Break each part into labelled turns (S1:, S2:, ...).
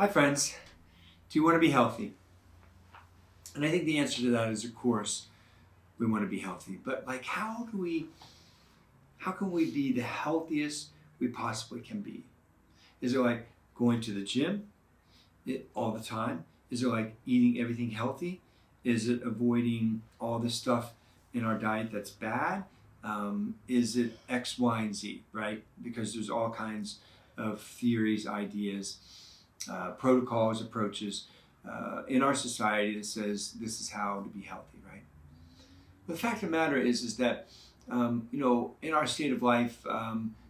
S1: Hi friends, do you want to be healthy? And I think the answer to that is, of course, we want to be healthy. But like, how can we be the healthiest we possibly can be? Is it like going to the gym all the time? Is it like eating everything healthy? Is it avoiding all the stuff in our diet that's bad? Is it X, Y, and Z, right? Because there's all kinds of theories, ideas, protocols, approaches in our society that says this is how to be healthy, right? But the fact of the matter is that in our state of life,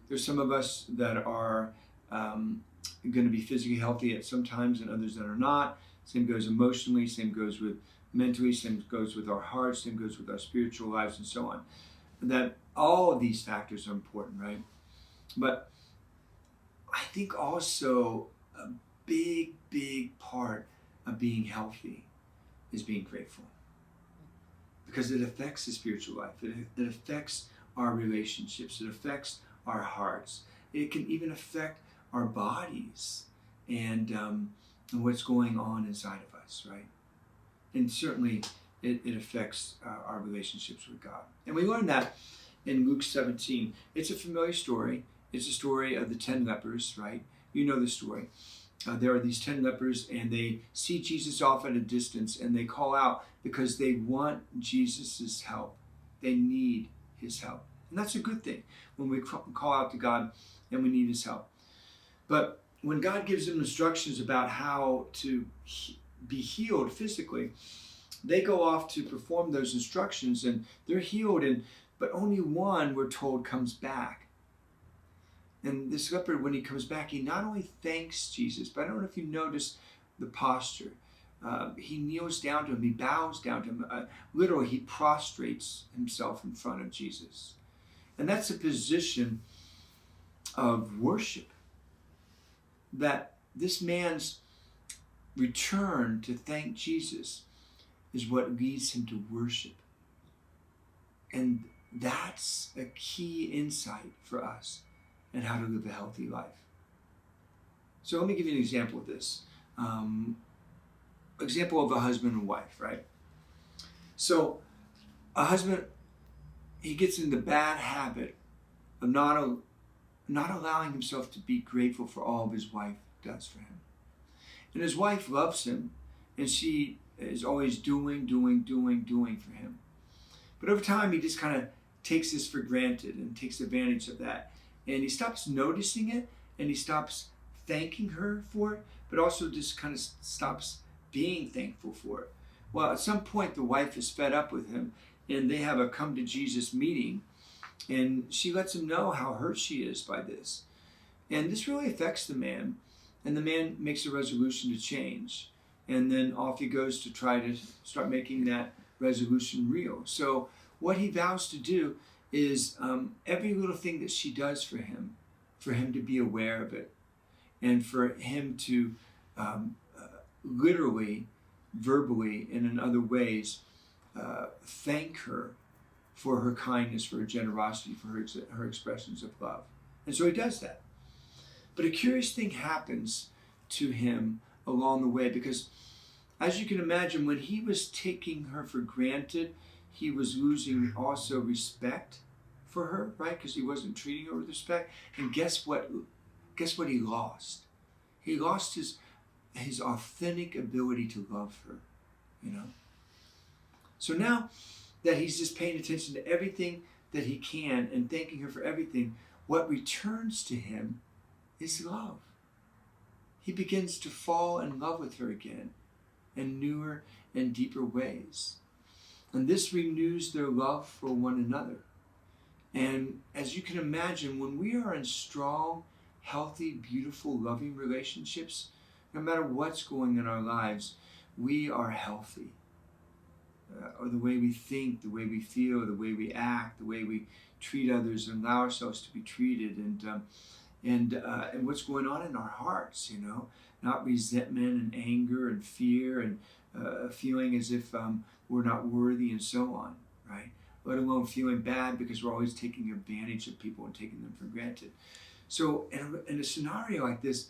S1: there's some of us that are going to be physically healthy at some times, and others that are not. Same goes emotionally. Same goes with mentally. Same goes with our hearts. Same goes with our spiritual lives, and so on. That all of these factors are important, right? But I think also a big part of being healthy is being grateful, because it affects the spiritual life. It affects our relationships. It affects our hearts. It can even affect our bodies and what's going on inside of us, right? And certainly it affects our relationships with God. And we learn that in Luke 17. It's a familiar story. It's a story of the 10 lepers, right? You know the story. There are these 10 lepers, and they see Jesus off at a distance, and they call out because they want Jesus' help. They need his help. And that's a good thing when we call out to God and we need his help. But when God gives them instructions about how to be healed physically, they go off to perform those instructions, and they're healed, but only one, we're told, comes back. And this leper, when he comes back, he not only thanks Jesus, but I don't know if you notice the posture. He kneels down to him. He bows down to him. Literally, he prostrates himself in front of Jesus. And that's a position of worship. That this man's return to thank Jesus is what leads him to worship. And that's a key insight for us and how to live a healthy life. So let me give you an example of this. Example of a husband and wife, right? So a husband, he gets in the bad habit of not allowing himself to be grateful for all his wife does for him. And his wife loves him, and she is always doing for him. But over time, he just kind of takes this for granted and takes advantage of that. And he stops noticing it, and he stops thanking her for it, but also just kind of stops being thankful for it. Well, at some point, the wife is fed up with him, and they have a come to Jesus meeting, and she lets him know how hurt she is by this. And this really affects the man, and the man makes a resolution to change. And then off he goes to try to start making that resolution real. So what he vows to do is every little thing that she does for him to be aware of it, and for him to literally, verbally, and in other ways, thank her for her kindness, for her generosity, for her expressions of love. And so he does that. But a curious thing happens to him along the way, because as you can imagine, when he was taking her for granted, he was losing also respect for her, right? Because he wasn't treating her with respect. And guess what? Guess what he lost? He lost his authentic ability to love her, you know? So now that he's just paying attention to everything that he can and thanking her for everything, what returns to him is love. He begins to fall in love with her again in newer and deeper ways. And this renews their love for one another. And as you can imagine, when we are in strong, healthy, beautiful, loving relationships, no matter what's going on in our lives, we are healthy. Or the way we think, the way we feel, the way we act, the way we treat others and allow ourselves to be treated, and what's going on in our hearts, you know, not resentment and anger and fear and feeling as if we're not worthy and so on, right? Let alone feeling bad because we're always taking advantage of people and taking them for granted. So in a scenario like this,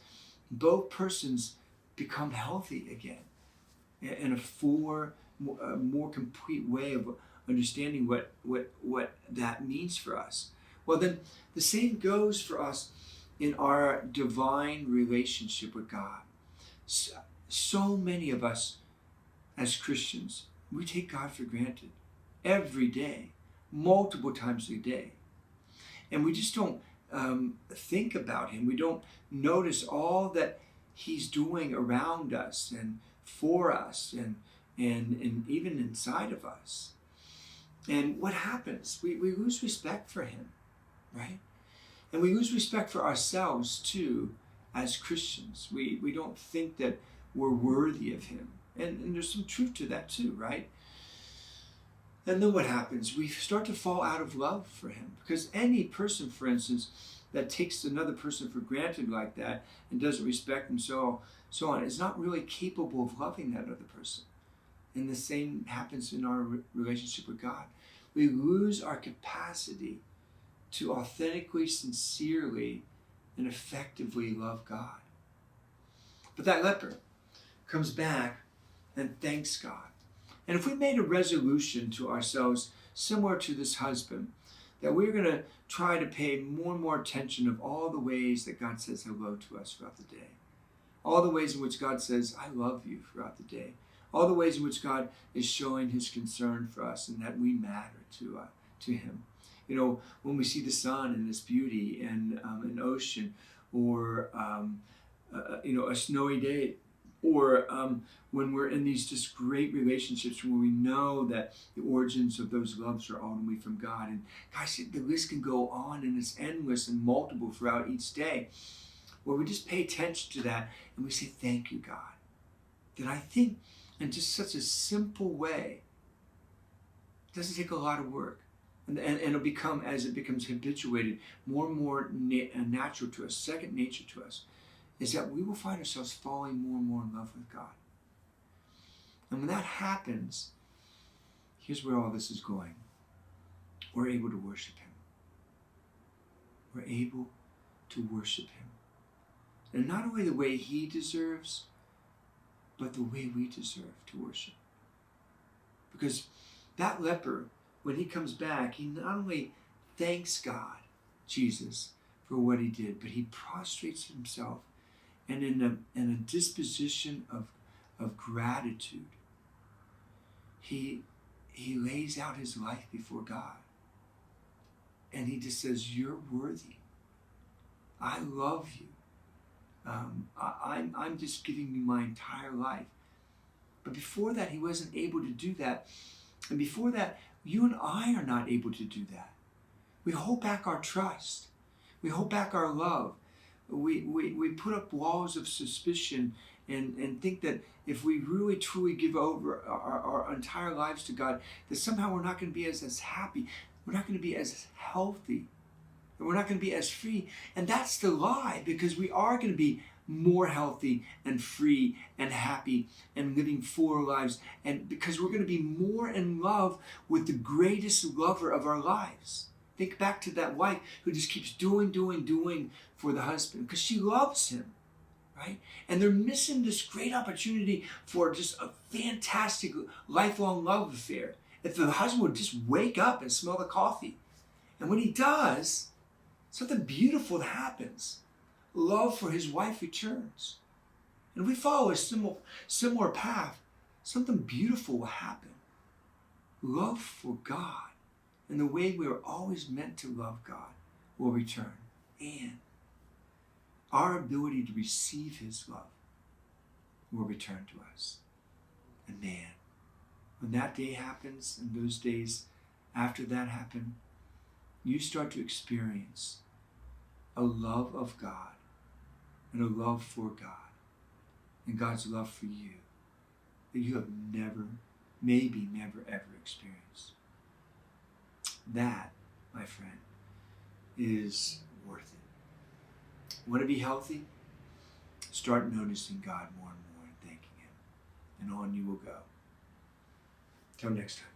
S1: both persons become healthy again in a more complete way of understanding what that means for us. Well, then the same goes for us in our divine relationship with God. So many of us as Christians, we take God for granted every day, multiple times a day. And we just don't think about him. We don't notice all that he's doing around us and for us and even inside of us. And what happens? We lose respect for him, right? And we lose respect for ourselves too as Christians. We don't think that we're worthy of him. And there's some truth to that too, right? And then what happens? We start to fall out of love for him. Because any person, for instance, that takes another person for granted like that and doesn't respect them, so on, is not really capable of loving that other person. And the same happens in our relationship with God. We lose our capacity to authentically, sincerely, and effectively love God. But that leper comes back and thanks God. And if we made a resolution to ourselves, similar to this husband, that we're going to try to pay more and more attention of all the ways that God says hello to us throughout the day, all the ways in which God says, I love you throughout the day, all the ways in which God is showing his concern for us and that we matter to him. You know, when we see the sun and its beauty and an ocean or, a snowy day, or when we're in these just great relationships where we know that the origins of those loves are ultimately from God. And gosh, the list can go on and it's endless and multiple throughout each day. Where we just pay attention to that and we say, thank you, God. That I think in just such a simple way, it doesn't take a lot of work. And it'll become, as it becomes habituated, more and more natural to us, second nature to us, is that we will find ourselves falling more and more in love with God. And when that happens, here's where all this is going. We're able to worship him. We're able to worship him. And not only the way he deserves, but the way we deserve to worship. Because that leper, when he comes back, he not only thanks God, Jesus, for what he did, but he prostrates himself and in a disposition of gratitude, he lays out his life before God. And he just says, you're worthy. I love you. I'm just giving you my entire life. But before that, he wasn't able to do that. And before that, you and I are not able to do that. We hold back our trust. We hold back our love. We put up walls of suspicion and think that if we really truly give over our entire lives to God, that somehow we're not going to be as happy, we're not going to be as healthy, and we're not going to be as free. And that's the lie, because we are going to be more healthy and free and happy and living fuller lives, and because we're going to be more in love with the greatest lover of our lives. Think back to that wife who just keeps doing for the husband because she loves him, right? And they're missing this great opportunity for just a fantastic lifelong love affair. If the husband would just wake up and smell the coffee. And when he does, something beautiful happens. Love for his wife returns. And if we follow a similar path, something beautiful will happen. Love for God and the way we were always meant to love God will return. And our ability to receive his love will return to us. And man, when that day happens and those days after that happen, you start to experience a love of God and a love for God and God's love for you that you have never, maybe never ever experienced. That, my friend, is worth it. Want to be healthy? Start noticing God more and more and thanking him. And on you will go. Till next time.